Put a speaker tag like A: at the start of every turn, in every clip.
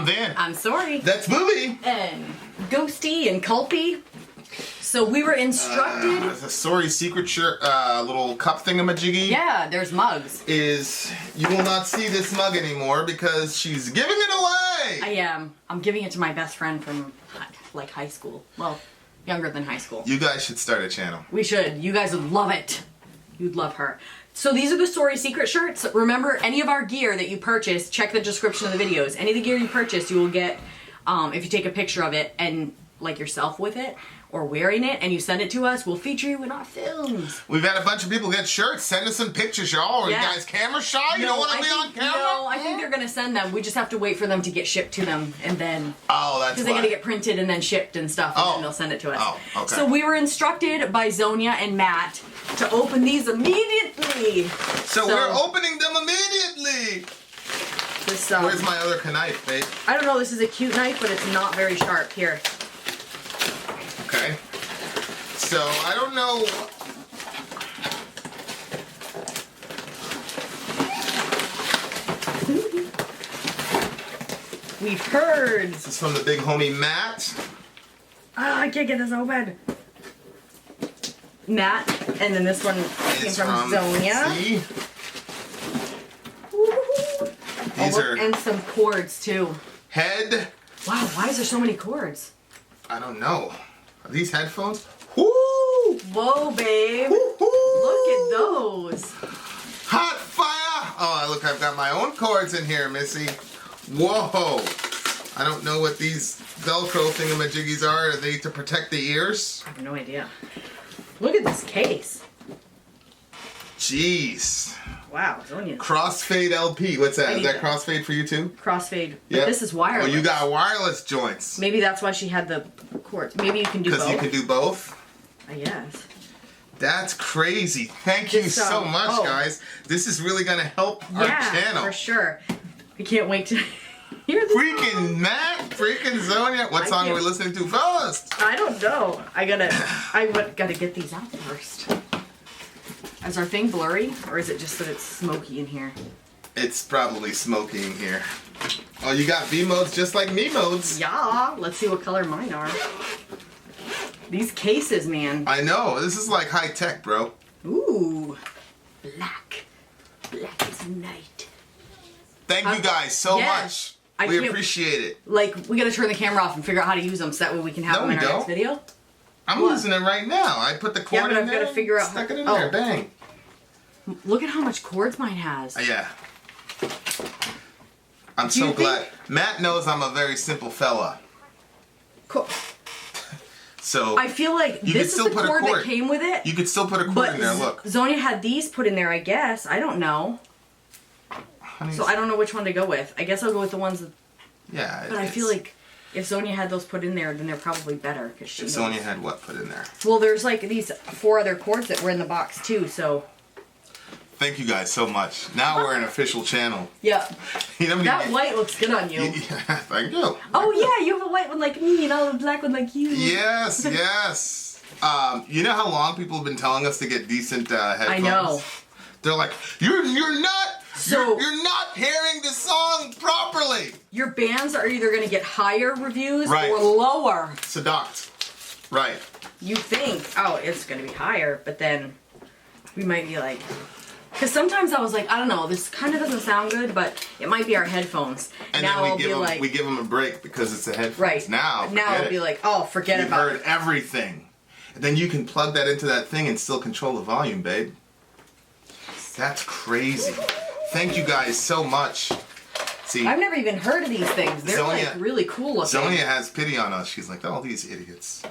A: Vin.
B: I'm Sori.
A: That's Booby.
B: And Ghosty and Culpy. So we were instructed.
A: It's a Sori secret shirt, little cup thingamajiggy.
B: Yeah, there's mugs.
A: You will not see this mug anymore because she's giving it away.
B: I am. I'm giving it to my best friend from like high school. Well, younger than high school.
A: You guys should start a channel.
B: We should. You guys would love it. You'd love her. So these are the Sori secret shirts. Remember, any of our gear that you purchase, check the description of the videos. Any of the gear you purchase, you will get, if you take a picture of it and like yourself with it or wearing it and you send it to us, we'll feature you in our films.
A: We've had a bunch of people get shirts. Send us some pictures, y'all. Are you guys camera shy? You don't want to be on camera?
B: No, I think they're going to send them. We just have to wait for them to get shipped to them and then...
A: Oh, that's
B: because they got to get printed and then shipped and stuff, and then they'll send it to us.
A: Oh, okay.
B: So we were instructed by Zonia and Matt to open these immediately.
A: So we're opening them immediately.
B: This,
A: where's my other knife, babe?
B: I don't know. This is a cute knife, but it's not very sharp. Here.
A: Okay. So I don't know.
B: We've heard.
A: This is from the big homie Matt.
B: Ah, I can't get this open. Matt, and then this one came from Zonia.
A: See? These are
B: and some cords too.
A: Head.
B: Wow, why is there so many cords?
A: I don't know. Are these headphones? Woo!
B: Whoa, babe.
A: Woo-hoo!
B: Look at those.
A: Hot fire! Oh, look, I've got my own cords in here, Missy. Whoa! I don't know what these Velcro thingamajiggies are. Are they to protect the ears?
B: I have no idea. Look at this case.
A: Jeez.
B: Wow, Zonia.
A: Crossfade LP. What's that? Is that crossfade for you too?
B: Crossfade. But this is wireless.
A: Oh, you got wireless joints.
B: Maybe that's why she had the cords. Maybe you can do both.
A: Because you can do both?
B: I guess.
A: That's crazy. Thank you so much, guys. This is really going to help our channel.
B: For sure. I can't wait to hear this.
A: Freaking Matt, freaking Zonia. What song are we listening to first?
B: I don't know. I gotta get these out first. Is our thing blurry, or is it just that it's smoky in here?
A: It's probably smoky in here. Oh, you got V modes just like me modes.
B: Yeah. Let's see what color mine are. These cases, man.
A: I know. This is like high tech, bro.
B: Ooh. Black. Black as night.
A: Thank you guys so much. We appreciate it.
B: Like, we gotta turn the camera off and figure out how to use them so that way we can have them in our next video.
A: I'm using it right now. I put the cord in there.
B: I've got to figure out.
A: Stuck it in there. Bang.
B: Look at how much cords mine has.
A: Yeah. I'm so glad. Matt knows I'm a very simple fella.
B: Cool.
A: So
B: I feel like this is the cord that came with it.
A: You could still put a cord in there. Look.
B: Zonia had these put in there, I guess. I don't know. So I don't know which one to go with. I guess I'll go with the ones that...
A: Yeah.
B: But I feel like if Zonia had those put in there, then they're probably better. Cause she knows.
A: Zonia had what put in there?
B: Well, there's like these 4 other cords that were in the box too, so...
A: Thank you guys so much. Now we're an official channel.
B: Yeah.
A: You know,
B: that white looks good on you.
A: Yeah, thank you.
B: Oh yeah, you have a white one like me and I'll have a black one like you.
A: Yes, yes. You know how long people have been telling us to get decent headphones?
B: I know.
A: They're like, you're not hearing the song properly.
B: Your bands are either going to get higher reviews or lower.
A: Seduct. Right.
B: You think, oh, it's going to be higher, but then we might be like... Because sometimes I was like, I don't know, this kind of doesn't sound good, but it might be our headphones.
A: And
B: now
A: then we give them a break because it's the headphones.
B: Right.
A: Now
B: it'll be like, oh, forget about it.
A: You've heard everything. And then you can plug that into that thing and still control the volume, babe. That's crazy. Thank you guys so much. See,
B: I've never even heard of these things. They're like really cool looking.
A: Zonia has pity on us. She's like, oh, these idiots.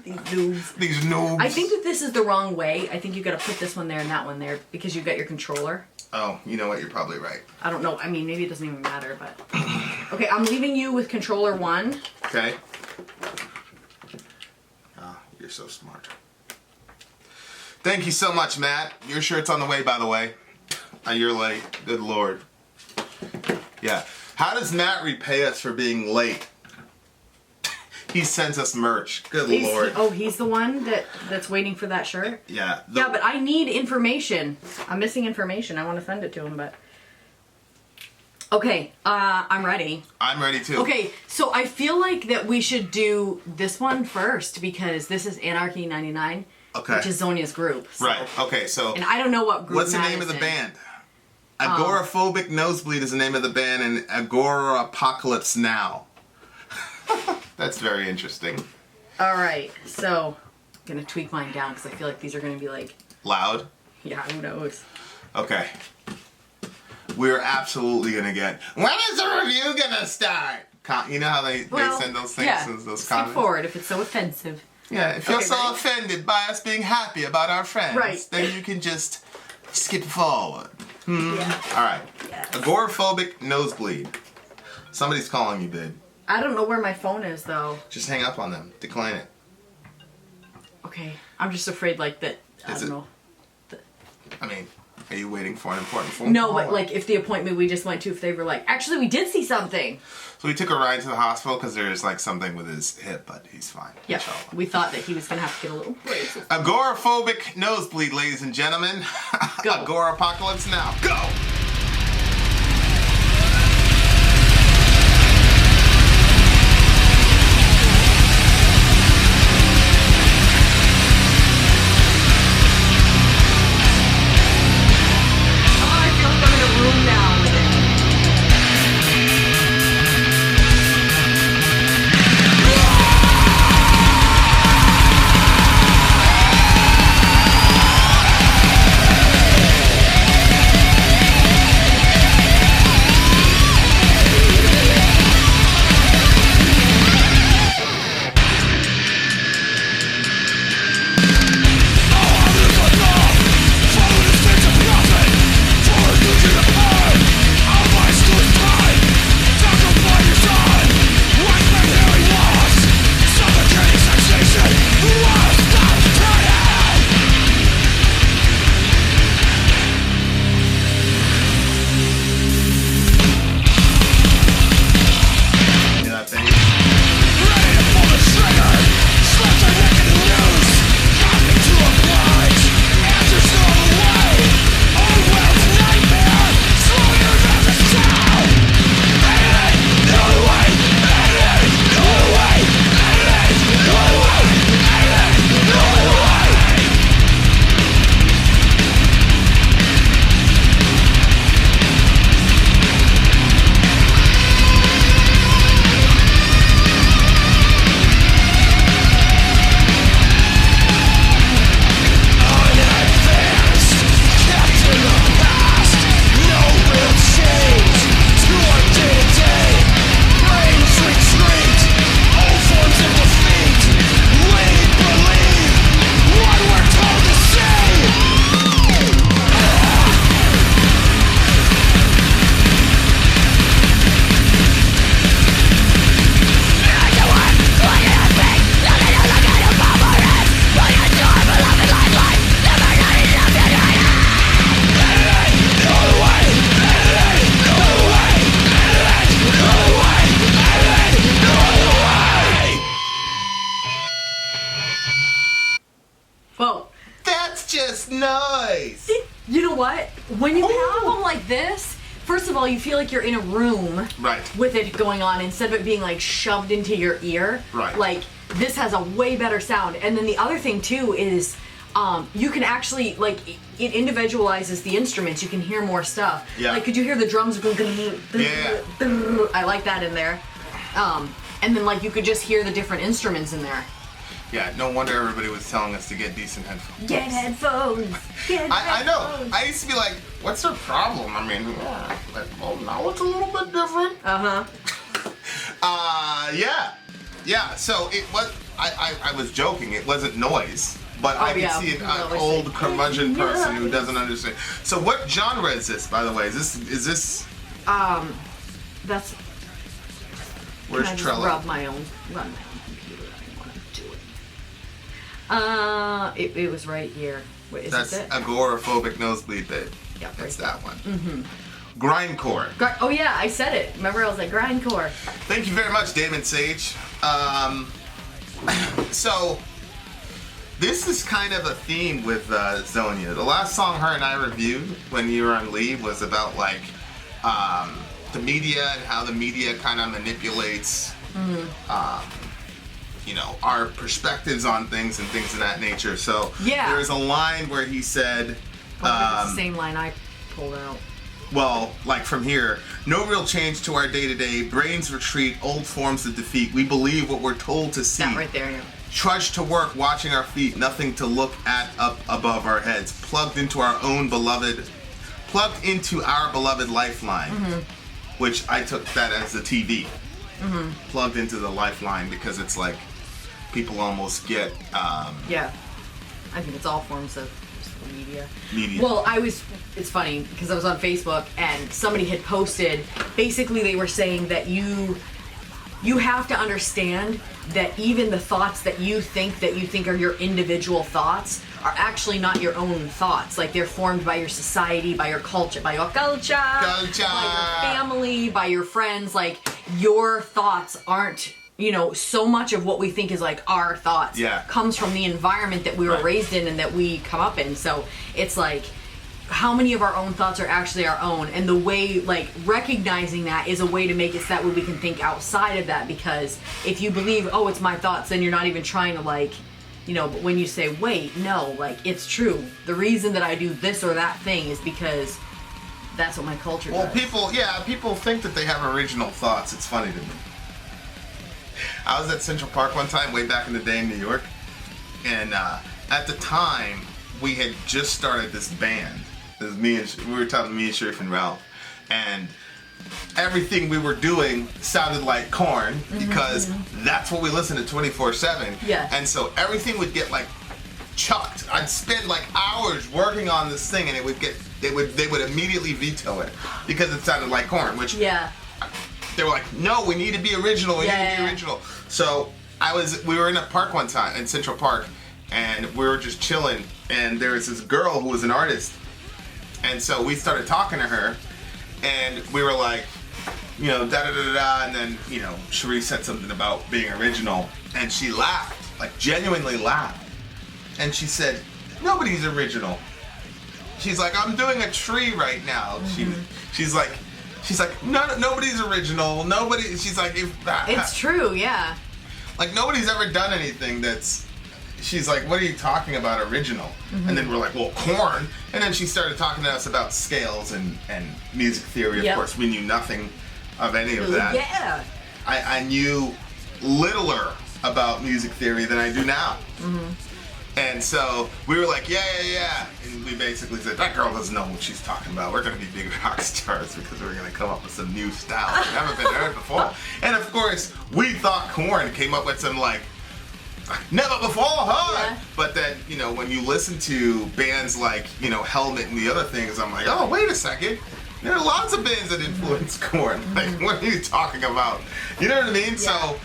B: These noobs.
A: These noobs.
B: I think that this is the wrong way. I think you got to put this one there and that one there because you've got your controller.
A: Oh, you know what? You're probably right.
B: I don't know. I mean, maybe it doesn't even matter, but... Okay, I'm leaving you with controller 1.
A: Okay. Oh, you're so smart. Thank you so much, Matt. Your shirt's on the way, by the way. You're late. Good Lord. Yeah. How does Matt repay us for being late? He sends us merch. Good Lord.
B: Oh, he's the one that's waiting for that shirt?
A: Yeah.
B: Yeah, but I need information. I'm missing information. I want to send it to him, but... Okay, I'm ready.
A: I'm ready too.
B: Okay, so I feel like that we should do this one first because this is Anarchy 99, which is Zonia's group. So.
A: Right. Okay. So.
B: And I don't know what group.
A: What's the
B: Matt
A: name of
B: is
A: the
B: in.
A: band? Agoraphobic Nosebleed is the name of the band, and Agoraphocalypse now. That's very interesting.
B: All right, so I'm gonna tweak mine down because I feel like these are gonna be like
A: loud.
B: Yeah, who knows?
A: Okay. We're absolutely gonna get. When is the review gonna start? You know how they send those things, those
B: skip
A: comments.
B: forward if it's so offensive.
A: Yeah, if you're so offended by us being happy about our friends, then you can just skip forward.
B: Yeah.
A: All right.
B: Yes.
A: Agoraphobic Nosebleed. Somebody's calling you, babe.
B: I don't know where my phone is though.
A: Just hang up on them. Decline it.
B: Okay, I'm just afraid like that. I don't know.
A: I mean, are you waiting for an important phone
B: call? No,
A: call?
B: but like if the appointment we just went to, if they were like, actually we did see something.
A: So we took a ride to the hospital because there's like something with his hip, but he's fine.
B: Yeah, we thought that he was gonna have to get a little brace.
A: Agoraphobic Nosebleed, ladies and gentlemen.
B: Go.
A: Agoraphocalypse now. Go! Nice.
B: You know what? When you have them like this, first of all, you feel like you're in a room with it going on instead of it being like shoved into your ear.
A: Right.
B: Like this has a way better sound. And then the other thing too is you can actually like it individualizes the instruments. You can hear more stuff.
A: Yeah.
B: Like could you hear the drums going?
A: Yeah.
B: I like that in there. And then like you could just hear the different instruments in there.
A: Yeah, no wonder everybody was telling us to get decent headphones.
B: Get headphones.
A: I know. I used to be like, what's their problem? I mean, like, well, now it's a little bit different. Yeah. So it was. I was joking. It wasn't noise, but I could see an old curmudgeon person who doesn't understand. So what genre is this, by the way? Is this?
B: That's.
A: Where's
B: can I
A: Trello?
B: Just run my own computer. I don't want to do it. It was right here. Wait, is
A: That's
B: this it?
A: Agoraphobic Nosebleed, babe.
B: Yeah,
A: that's
B: right
A: that one. Grindcore.
B: Oh yeah, I said it. Remember, I was like grindcore.
A: Thank you very much, Damon Sage. So this is kind of a theme with Zonia. The last song her and I reviewed when you were on leave was about like the media and how the media kind of manipulates, you know, our perspectives on things and things of that nature. So
B: Yeah.
A: there's a line where he said,
B: It's the same line I pulled out.
A: well, like from here, no real change to our day-to-day. Brains retreat, old forms of defeat. We believe what we're told to see.
B: That right there, yeah.
A: Trudge to work, watching our feet, nothing to look at up above our heads. Plugged into our beloved lifeline, which I took that as the TV. Plugged into the lifeline because it's like people almost get.
B: Yeah. I think it's all forms of media.
A: Well,
B: it's funny because I was on Facebook and somebody had posted, basically they were saying that you have to understand that even the thoughts that you think are your individual thoughts are actually not your own thoughts. Like they're formed by your society, by your culture, by your family, by your friends. Like your thoughts aren't, you know, so much of what we think is like our thoughts comes from the environment that we were raised in and that we come up in. So it's like, how many of our own thoughts are actually our own? And the way, like, recognizing that is a way to make it so that way we can think outside of that. Because if you believe, oh, it's my thoughts, then you're not even trying to, like, you know, but when you say, wait, no, like, it's true. The reason that I do this or that thing is because that's what my culture does.
A: Well, people think that they have original thoughts. It's funny to me. I was at Central Park one time, way back in the day in New York, and at the time, we had just started this band. It was me and Sharif and Ralph, and everything we were doing sounded like Korn because that's what we listened to 24/7.
B: Yeah.
A: And so everything would get like chucked. I'd spend like hours working on this thing, and it would get they would immediately veto it because it sounded like Korn, which they were like, no, we need to be original. We need to be original. So we were in a park one time in Central Park, and we were just chilling, and there was this girl who was an artist, and so we started talking to her, and we were like, you know, da-da-da-da-da, and then, you know, Cherie said something about being original, and she laughed, like genuinely laughed, and she said, nobody's original. She's like, I'm doing a tree right now. She's like, nobody's original. She's like,
B: it's true, yeah.
A: Like, nobody's ever done anything that's. She's like, what are you talking about original? And then we're like, well, Korn. And then she started talking to us about scales and music theory. Of course, we knew nothing of any of that.
B: Yeah.
A: I knew littler about music theory than I do now. And so we were like, yeah. And we basically said, that girl doesn't know what she's talking about. We're going to be big rock stars because we're going to come up with some new style that haven't been heard before. And of course, we thought Korn came up with some like, never before heard. Yeah. But then, you know, when you listen to bands like, you know, Helmet and the other things, I'm like, oh, wait a second. There are lots of bands that influence Korn. Like, what are you talking about? You know what I mean?
B: Yeah.
A: So,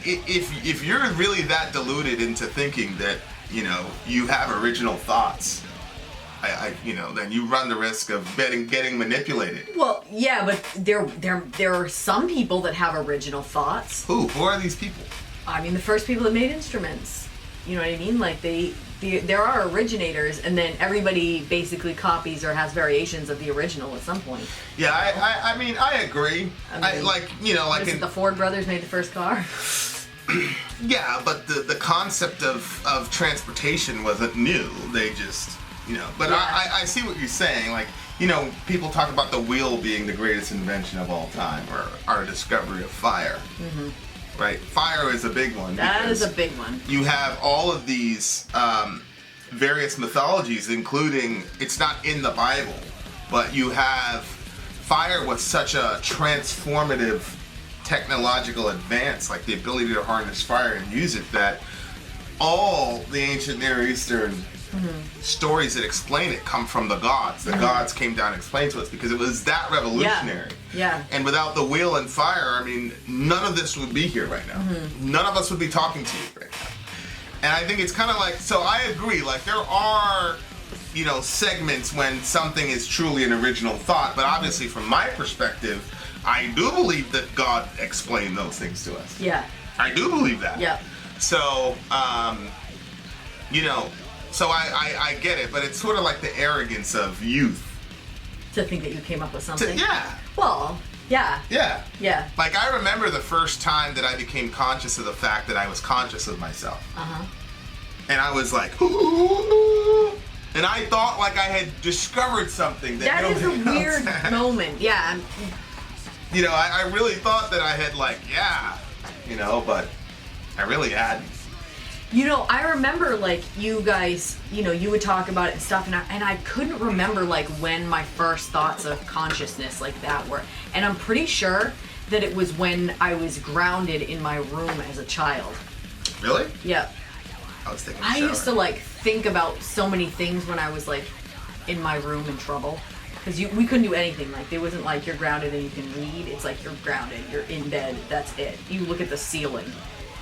A: if you're really that deluded into thinking that, you know, you have original thoughts, you know, then you run the risk of getting manipulated.
B: Well, yeah, but there are some people that have original thoughts.
A: Who are these people?
B: I mean, the first people that made instruments. You know what I mean? Like there are originators, and then everybody basically copies or has variations of the original at some point.
A: Yeah, I mean, I agree. I like, you know, like
B: the Ford brothers made the first car.
A: Yeah, but the concept of transportation wasn't new. They just, you know. But yeah. I see what you're saying. Like, you know, people talk about the wheel being the greatest invention of all time, or our discovery of fire. Right, fire is a big one.
B: That is a big one.
A: You have all of these various mythologies, including, it's not in the Bible, but you have fire was such a transformative technological advance, like the ability to harness fire and use it, that all the ancient Near Eastern stories that explain it come from the gods. The gods came down and explained to us because it was that revolutionary.
B: Yeah.
A: And without the wheel and fire, I mean, none of this would be here right now. None of us would be talking to you right now. And I think it's kind of like, so I agree, like there are, you know, segments when something is truly an original thought, but obviously from my perspective, I do believe that God explained those things to us.
B: Yeah.
A: I do believe that.
B: Yeah.
A: So, you know, so I get it, but it's sort of like the arrogance of youth
B: To think that you came up with something.
A: Yeah.
B: Well, yeah.
A: Yeah.
B: Yeah.
A: Like, I remember the first time that I became conscious of the fact that I was conscious of myself.
B: Uh-huh.
A: And I was like, ooh, and I thought like I had discovered something.
B: That is a weird moment. Yeah.
A: You know, I really thought that I had like, but I really hadn't.
B: You know, I remember like you guys, you would talk about it and stuff, and I couldn't remember like when my first thoughts of consciousness like that were. And I'm pretty sure that it was when I was grounded in my room as a child.
A: Really?
B: Yeah.
A: I was thinking.
B: I used to like think about so many things when I was like in my room in trouble. Because we couldn't do anything. Like, it wasn't like you're grounded and you can read. It's like you're grounded, you're in bed, that's it. You look at the ceiling.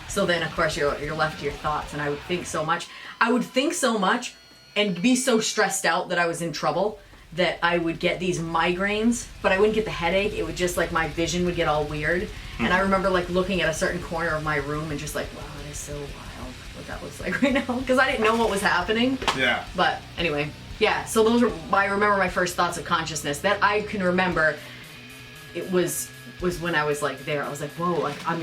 B: So then, of course, you're left to your thoughts. And I would think so much. I would think so much and be so stressed out that I was in trouble that I would get these migraines, but I wouldn't get the headache. It would just, like, my vision would get all weird. And I remember, like, looking at a certain corner of my room and just like, wow, that is so wild what that looks like right now. Because I didn't know what was happening.
A: Yeah.
B: But anyway. Yeah, so those are, I remember my first thoughts of consciousness. That I can remember, it was when I was like there. I was like, whoa, like I'm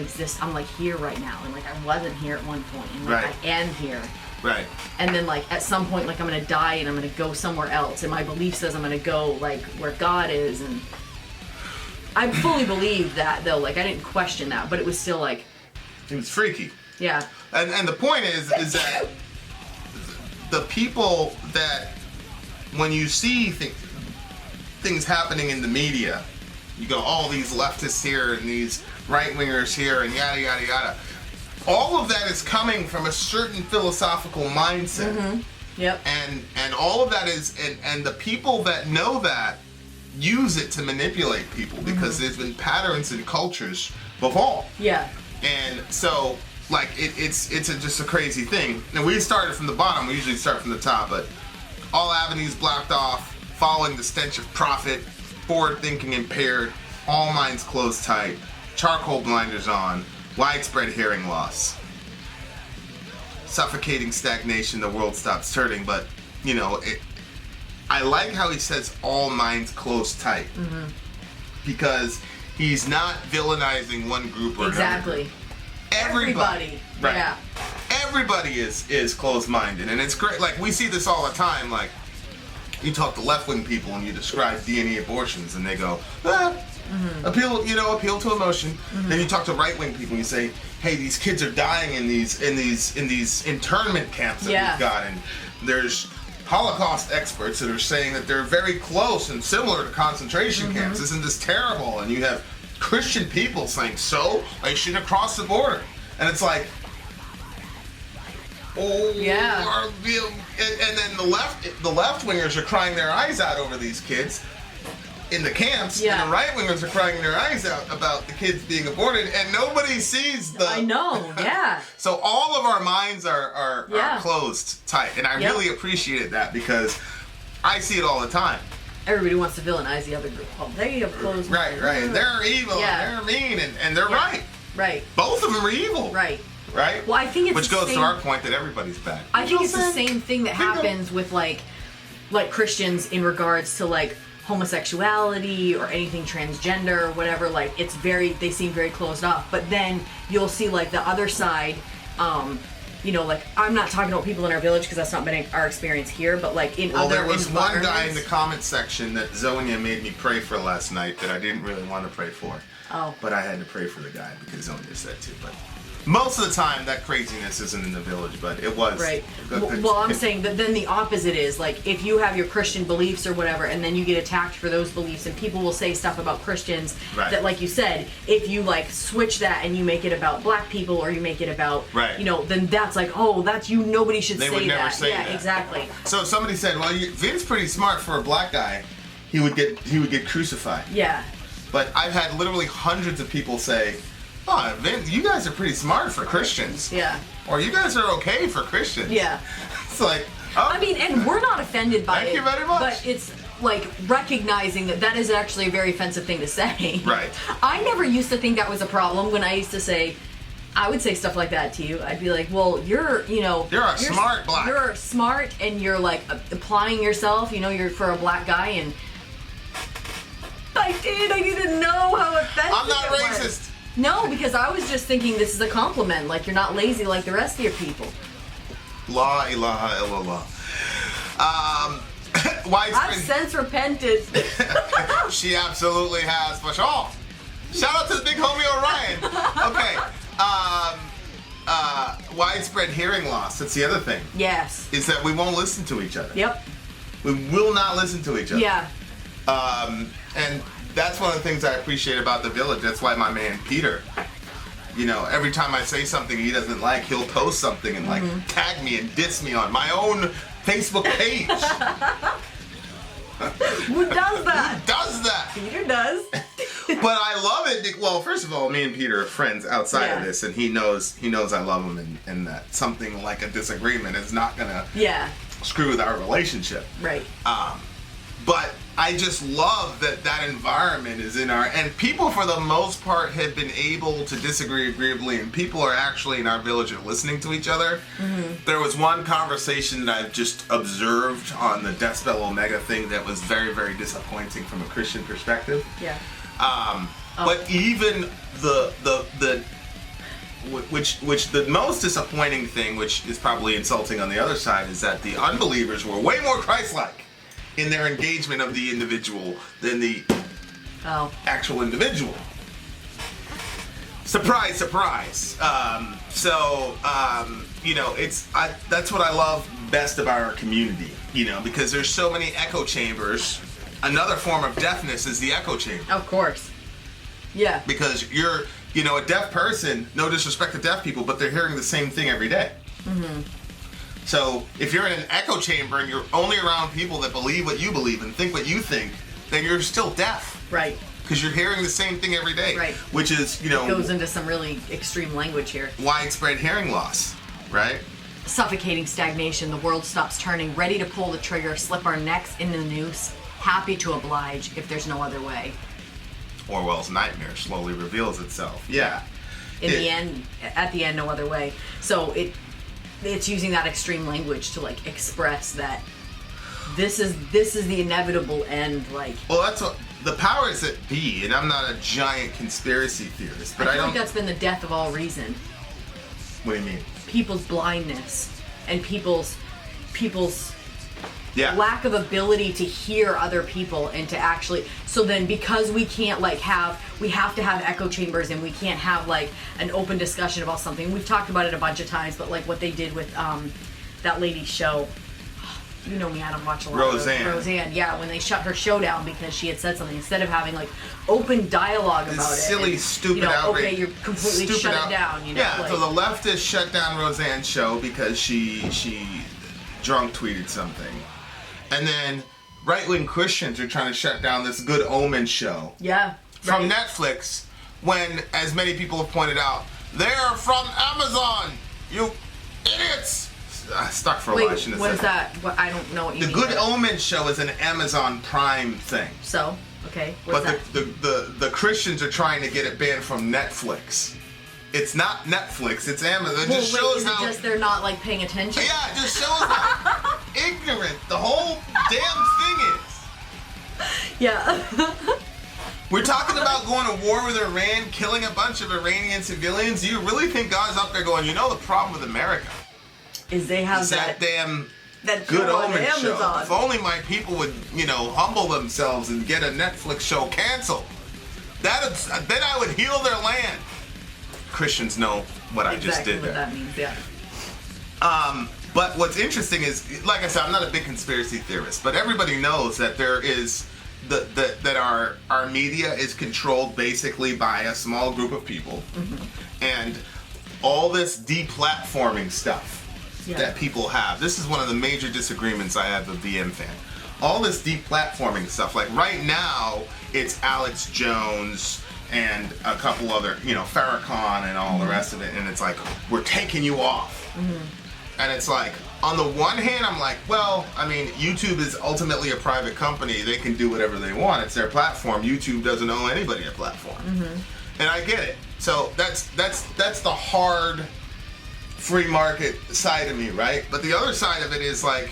B: like here right now. And like I wasn't here at one point. And like
A: Right.
B: I am here.
A: Right.
B: And then like at some point, like I'm gonna die and I'm gonna go somewhere else. And my belief says I'm gonna go like where God is. And I fully believed that though. Like I didn't question that, but it was still like.
A: It was freaky.
B: Yeah.
A: And the point is that the people that, when you see things happening in the media, you go, oh, these leftists here and these right-wingers here and yada, yada, yada. All of that is coming from a certain philosophical mindset.
B: Mm-hmm. Yep.
A: And all of that is, and the people that know that use it to manipulate people because there's been patterns in cultures before.
B: Yeah.
A: And so, like, it's just a crazy thing. And we started from the bottom. We usually start from the top, but all avenues blocked off, following the stench of profit, forward thinking impaired, all minds closed tight, charcoal blinders on, widespread hearing loss, suffocating stagnation, the world stops turning. But, I like how he says all minds closed tight. Mm-hmm. Because he's not villainizing one group or
B: exactly.
A: another. Everybody. Right.
B: Yeah.
A: Everybody is closed-minded, and it's great. Like, we see this all the time. Like, you talk to left-wing people and you describe DNA abortions, and they go, appeal to emotion. Mm-hmm. Then you talk to right-wing people and you say, hey, these kids are dying in these internment camps that we've got, and there's Holocaust experts that are saying that they're very close and similar to concentration camps. Isn't this terrible? And you have Christian people saying, so they shouldn't have crossed the border, and it's like. Oh yeah. And then the left wingers are crying their eyes out over these kids in the camps, and the right wingers are crying their eyes out about the kids being aborted, and nobody sees the.
B: I know, yeah.
A: So all of our minds are closed tight, and I really appreciated that because I see it all the time.
B: Everybody wants to villainize the other group. Oh, they have closed.
A: Right. They're evil.
B: Yeah.
A: And they're mean, and they're right.
B: Right.
A: Both of them are evil.
B: Right.
A: Right?
B: Well, I think it's
A: which goes to our point that everybody's bad.
B: I think it's the same thing that happens with like Christians in regards to like homosexuality or anything transgender or whatever. Like they seem very closed off. But then you'll see like the other side. Like I'm not talking about people in our village because that's not been our experience here. But like in other
A: there was
B: environments.
A: one guy in the comment section that Zonia made me pray for last night that I didn't really want to pray for.
B: Oh.
A: But I had to pray for the guy because Zonia said to. But most of the time, that craziness isn't in the village, but it was.
B: Right. Well, I'm saying that then the opposite is, like, if you have your Christian beliefs or whatever, and then you get attacked for those beliefs, and people will say stuff about Christians that, like you said, if you, like, switch that and you make it about black people or you make it about, then that's like, oh, that's you, nobody should say that.
A: They would never say that.
B: Yeah, exactly.
A: So somebody said, well, Vin's pretty smart for a black guy. He would get crucified.
B: Yeah.
A: But I've had literally hundreds of people say, oh, Vin, you guys are pretty smart for Christians.
B: Yeah.
A: Or you guys are okay for Christians.
B: Yeah.
A: It's like, oh.
B: I mean, and we're not offended by it.
A: Thank you very much.
B: But it's like recognizing that is actually a very offensive thing to say.
A: Right.
B: I never used to think that was a problem when I used to say, I would say stuff like that to you. I'd be like, well, you're
A: smart black.
B: You're smart and you're like applying yourself, you're for a black guy, and I did. I didn't know how offensive
A: I'm not
B: it was.
A: racist.
B: No, because I was just thinking this is a compliment. Like, you're not lazy like the rest of your people.
A: La ilaha illallah.
B: I've
A: Widespread.
B: since repented.
A: She absolutely has, for sure. Shout out to the big homie Orion. Okay. Widespread hearing loss. That's the other thing.
B: Yes.
A: Is that we won't listen to each other.
B: Yep.
A: We will not listen to each other.
B: Yeah.
A: And that's one of the things I appreciate about the village. That's why my man Peter, you know, every time I say something he doesn't like, he'll post something and like tag me and diss me on my own Facebook page.
B: Who does that?
A: Who does that?
B: Peter does.
A: But I love it. Well, first of all, me and Peter are friends outside of this, and he knows I love him, and that something like a disagreement is not gonna screw with our relationship.
B: Right.
A: But I just love that environment is in our, and people for the most part have been able to disagree agreeably, and people are actually in our village are listening to each other. There was one conversation that I've just observed on the Decibel Omega thing that was very, very disappointing from a Christian perspective.
B: Yeah.
A: But even the most disappointing thing, which is probably insulting on the other side, is that the unbelievers were way more Christ-like in their engagement of the individual than the actual individual. Surprise, surprise. You know, that's what I love best about our community, you know, because there's so many echo chambers. Another form of deafness is the echo chamber.
B: Of course. Yeah.
A: Because you're, you know, a deaf person, no disrespect to deaf people, but they're hearing the same thing every day. So if you're in an echo chamber and you're only around people that believe what you believe and think what you think, then you're still deaf.
B: Right.
A: Because you're hearing the same thing every day.
B: Right.
A: Which is, you know,
B: Goes into some really extreme language here.
A: widespread hearing loss, right?
B: Suffocating stagnation. The world stops turning, ready to pull the trigger, slip our necks in the noose, happy to oblige if there's no other way.
A: Orwell's nightmare slowly reveals itself. Yeah.
B: At the end, no other way. So it's using that extreme language to like express that this is the inevitable end. Like,
A: well, that's what the powers that be, and I'm not a giant conspiracy theorist, but
B: I feel like that's been the death of all reason.
A: What do you mean?
B: People's blindness and people's
A: Yeah.
B: lack of ability to hear other people and to actually, so then because we can't we have to have echo chambers and we can't have like an open discussion about something. We've talked about it a bunch of times, but like what they did with that lady's show, you know me, I don't watch a lot. Roseanne, yeah, when they shut her show down because she had said something, instead of having like open dialogue about it.
A: Silly, stupid,
B: you know,
A: outrage.
B: Okay, you're completely shut it down, you know.
A: Yeah,
B: like,
A: so the leftists shut down Roseanne's show because she drunk tweeted something. And then right-wing Christians are trying to shut down this Good Omen show.
B: Yeah.
A: From Netflix, when, as many people have pointed out, they're from Amazon, you idiots! Stuck for a while, I shouldn't have
B: what is
A: said
B: that? What, I don't know what you mean.
A: The Good Omen show is an Amazon Prime thing.
B: So, okay, what's
A: but
B: that?
A: the Christians are trying to get it banned from Netflix. It's not Netflix, it's Amazon. It just shows
B: is it
A: how...
B: just they're not like paying attention?
A: Yeah, it just shows how ignorant the whole damn thing is.
B: Yeah.
A: We're talking about going to war with Iran, killing a bunch of Iranian civilians. Do you really think God's up there going, you know, the problem with America
B: is they have
A: that damn
B: that
A: Good
B: show on
A: Omen show.
B: Amazon.
A: If only my people would, you know, humble themselves and get a Netflix show canceled. Then I would heal their land. Christians know what I just did there.
B: Exactly what that means, yeah.
A: But what's interesting is, like I said, I'm not a big conspiracy theorist, but everybody knows that there is that our media is controlled basically by a small group of people, and all this deplatforming stuff that people have. This is one of the major disagreements I have with VM Fan. All this deplatforming stuff, like right now, it's Alex Jones and a couple other, you know, Farrakhan and all the rest of it, and it's like, we're taking you off. And it's like, on the one hand, I'm like, well, I mean, YouTube is ultimately a private company. They can do whatever they want. It's their platform. YouTube doesn't owe anybody a platform. And I get it. So that's the hard free market side of me, right? But the other side of it is like,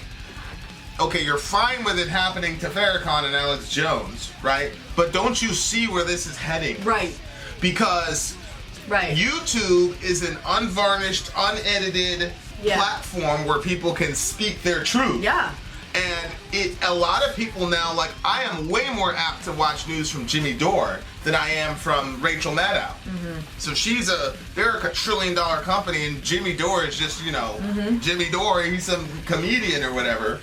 A: okay, you're fine with it happening to Farrakhan and Alex Jones, right? But don't you see where this is heading?
B: Right.
A: Because YouTube is an unvarnished, unedited platform where people can speak their truth.
B: Yeah.
A: And a lot of people now, like, I am way more apt to watch news from Jimmy Dore than I am from Rachel Maddow. So they're a $1 trillion company, and Jimmy Dore is just, Jimmy Dore, he's some comedian or whatever.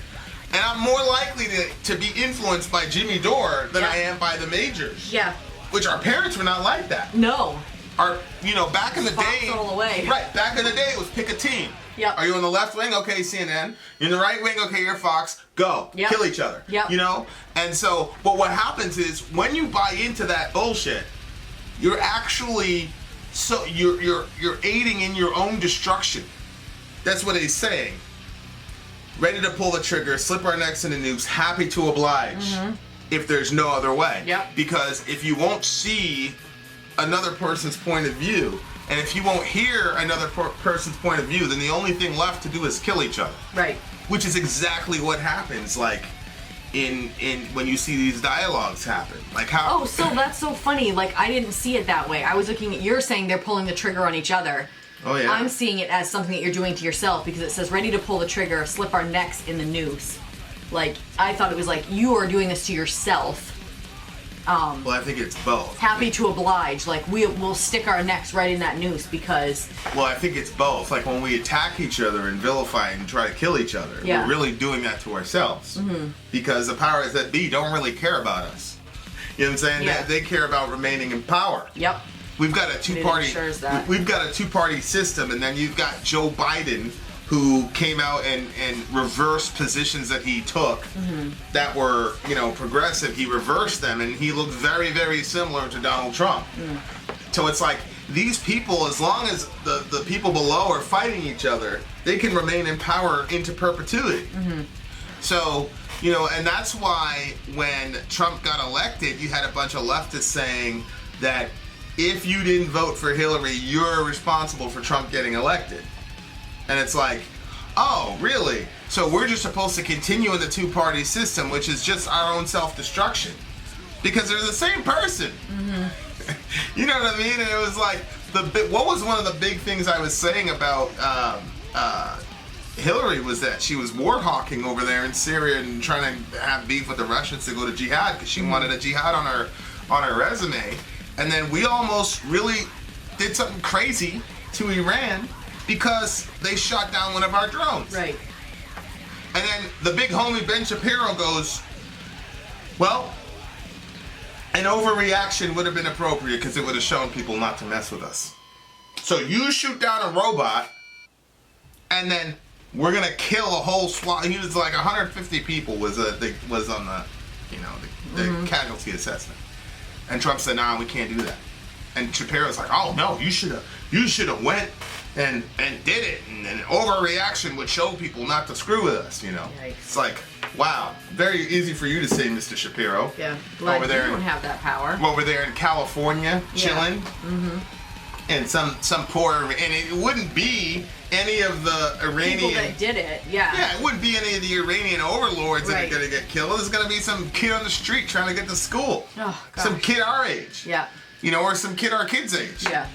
A: And I'm more likely to be influenced by Jimmy Dore than I am by the majors.
B: Yeah.
A: Which our parents were not like that.
B: No.
A: Back in the day.
B: All the way.
A: Right, back in the day it was pick a team.
B: Yep.
A: Are you on the left wing? Okay, CNN. You're in the right wing? Okay, you're Fox. Go.
B: Yep.
A: Kill each other.
B: Yep.
A: And so, but what happens is when you buy into that bullshit, you're actually you're aiding in your own destruction. That's what he's saying. Ready to pull the trigger, slip our necks in the nukes, happy to oblige if there's no other way.
B: Yep.
A: Because if you won't see another person's point of view, and if you won't hear another person's point of view, then the only thing left to do is kill each other.
B: Right.
A: Which is exactly what happens, like, in when you see these dialogues happen. Like how...
B: Oh, so that's so funny. Like, I didn't see it that way. I was looking at... You're saying they're pulling the trigger on each other.
A: Oh, yeah.
B: I'm seeing it as something that you're doing to yourself because it says, ready to pull the trigger, slip our necks in the noose. Like, I thought it was like, you are doing this to yourself.
A: Well, I think it's both.
B: Happy to oblige. Like, we'll stick our necks right in that noose because...
A: Well, I think it's both. Like, when we attack each other and vilify and try to kill each other, we're really doing that to ourselves. Because the powers that be don't really care about us. You know what I'm saying?
B: Yeah.
A: They care about remaining in power.
B: Yep.
A: We've got a two-party system, and then you've got Joe Biden, who came out and reversed positions that he took that were, progressive. He reversed them, and he looked very, very similar to Donald Trump. So it's like, these people, as long as the people below are fighting each other, they can remain in power into perpetuity. So, and that's why when Trump got elected, you had a bunch of leftists saying that if you didn't vote for Hillary, you're responsible for Trump getting elected. And it's like, oh, really? So we're just supposed to continue in the two-party system, which is just our own self-destruction. Because they're the same person. You know what I mean? And it was like, what was one of the big things I was saying about Hillary was that she was war hawking over there in Syria and trying to have beef with the Russians to go to jihad because she wanted a jihad on her resume. And then we almost really did something crazy to Iran because they shot down one of our drones.
B: Right.
A: And then the big homie Ben Shapiro goes, well, an overreaction would have been appropriate because it would have shown people not to mess with us. So you shoot down a robot, and then we're gonna kill a whole SWAT. He was like 150 people was on the casualty assessment, and Trump said, "Nah, we can't do that." And Shapiro's like, "Oh no, you should have went and did it, and an overreaction would show people not to screw with us."
B: Yikes.
A: It's like, wow, very easy for you to say, Mr. Shapiro.
B: Yeah, like,
A: over there,
B: you don't have that power.
A: Over there in California, chilling. And some poor, and it wouldn't be any of the Iranian
B: people that did it. Yeah,
A: it wouldn't be any of the Iranian overlords that are going to get killed. It's going to be some kid on the street trying to get to school.
B: Oh, gosh.
A: Some kid our age.
B: Yeah.
A: Or some kid our kid's age.
B: Yeah.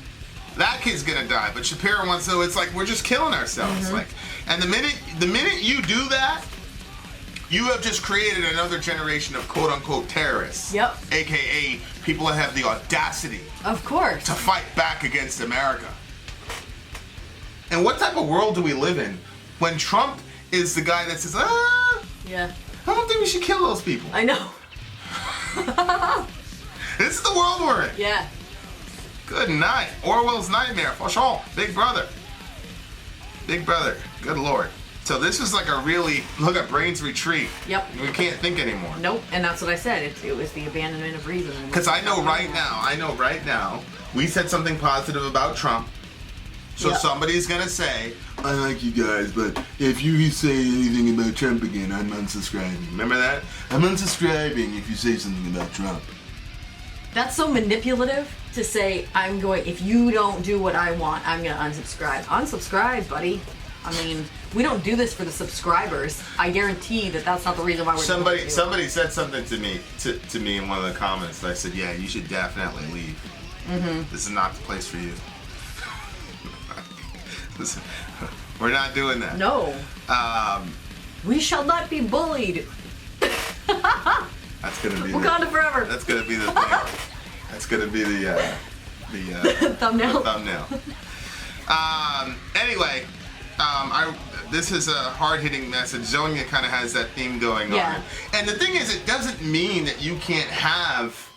A: That kid's gonna die, but Shapiro wants to. It's like we're just killing ourselves. Like, and the minute you do that, you have just created another generation of quote unquote terrorists.
B: Yep.
A: AKA people that have the audacity.
B: Of course.
A: To fight back against America. And what type of world do we live in when Trump is the guy that says,
B: yeah,
A: I don't think we should kill those people.
B: I know.
A: This is the world we're in.
B: Yeah.
A: Good night. Orwell's nightmare, for sure. Big brother. Big brother. Good Lord. So this is like a really, look at brains retreat.
B: Yep.
A: We can't think anymore.
B: Nope. And that's what I said. It was the abandonment of reason.
A: Because I know right now, we said something positive about Trump. So somebody's going to say, I like you guys, but if you say anything about Trump again, I'm unsubscribing. Remember that? I'm unsubscribing if you say something about Trump.
B: That's so manipulative to say, if you don't do what I want, I'm going to unsubscribe. Unsubscribe, buddy. I mean, we don't do this for the subscribers. I guarantee that that's not the reason why we're doing it.
A: Somebody said something to me in one of the comments. And I said, yeah, you should definitely leave. Mm-hmm. This is not the place for you. Listen, we're not doing that.
B: No. We shall not be bullied.
A: That's gonna be
B: Wakanda forever.
A: That's gonna be the thing. That's gonna be the
B: thumbnail.
A: The thumbnail. Anyway, this is a hard-hitting message. Zonia kind of has that theme going on. And the thing is, it doesn't mean that you can't have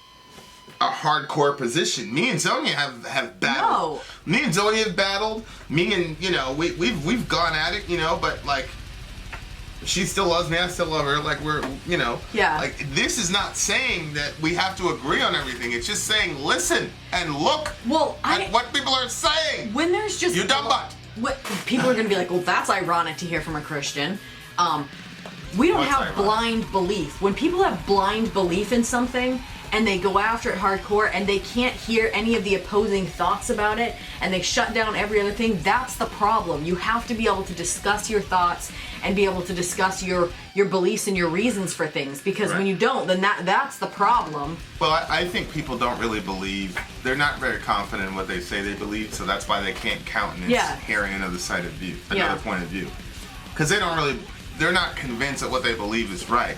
A: a hardcore position. Me and Zonia have battled. No. Me and Zonia have battled. Me and, we've gone at it, but like, she still loves me, I still love her, like we're, like, this is not saying that we have to agree on everything. It's just saying listen and look at what people are saying.
B: When there's just...
A: You dumb butt.
B: What, people are going to be like, well, that's ironic to hear from a Christian. We don't have blind belief. When people have blind belief in something and they go after it hardcore and they can't hear any of the opposing thoughts about it and they shut down every other thing, that's the problem. You have to be able to discuss your thoughts and be able to discuss your beliefs and your reasons for things, because when you don't, then that's the problem.
A: Well, I think people don't really believe. They're not very confident in what they say they believe, so that's why they can't countenance hearing another side of view, another point of view. Because they're not convinced that what they believe is right.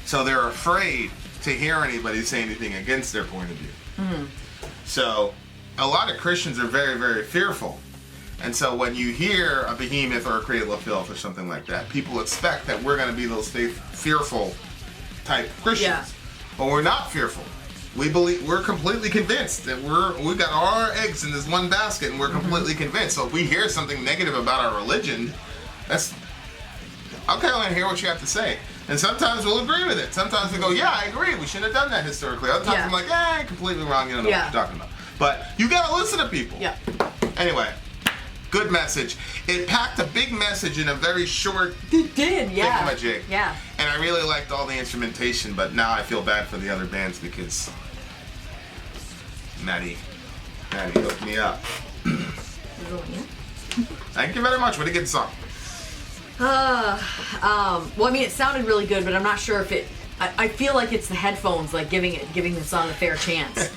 A: So they're afraid to hear anybody say anything against their point of view. Mm-hmm. So a lot of Christians are very, very fearful. And so when you hear a behemoth or a Cradle of Filth or something like that, people expect that we're going to be those fearful type Christians. Yeah. But we're not fearful. We're completely convinced that we've got all our eggs in this one basket, and we're completely convinced. So if we hear something negative about our religion, that's okay. I want to hear what you have to say. And sometimes we'll agree with it. Sometimes we go, yeah, I agree. We shouldn't have done that historically. Other times I'm like, completely wrong. You don't know what you're talking about. But you got to listen to people.
B: Yeah.
A: Anyway, good message. It packed a big message in a very short.
B: It did, yeah.
A: Thingamajig.
B: Yeah.
A: And I really liked all the instrumentation, but now I feel bad for the other bands because Maddie hooked me up. Thank you very much. What a good song.
B: Well, I mean, it sounded really good, but I'm not sure if it. I feel like it's the headphones, like giving the song a fair chance.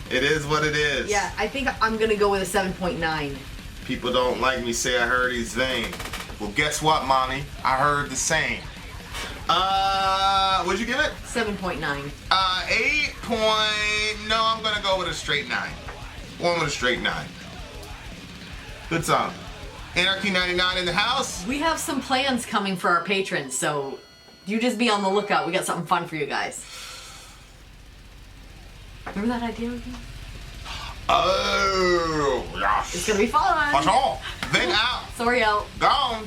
A: It is what it is.
B: Yeah, I think I'm gonna go with a 7.9.
A: People don't like me, say I heard he's vain. Well, guess what, mommy? I heard the same. What'd you give it?
B: 7.9.
A: 8 point. No, I'm gonna go with a straight 9. One with a straight 9. Good song. Anarchy 99 in the house.
B: We have some plans coming for our patrons, so you just be on the lookout. We got something fun for you guys. Remember that idea again?
A: Oh, yes.
B: It's gonna be fun.
A: What's all? Vin out.
B: Sori out.
A: Gone.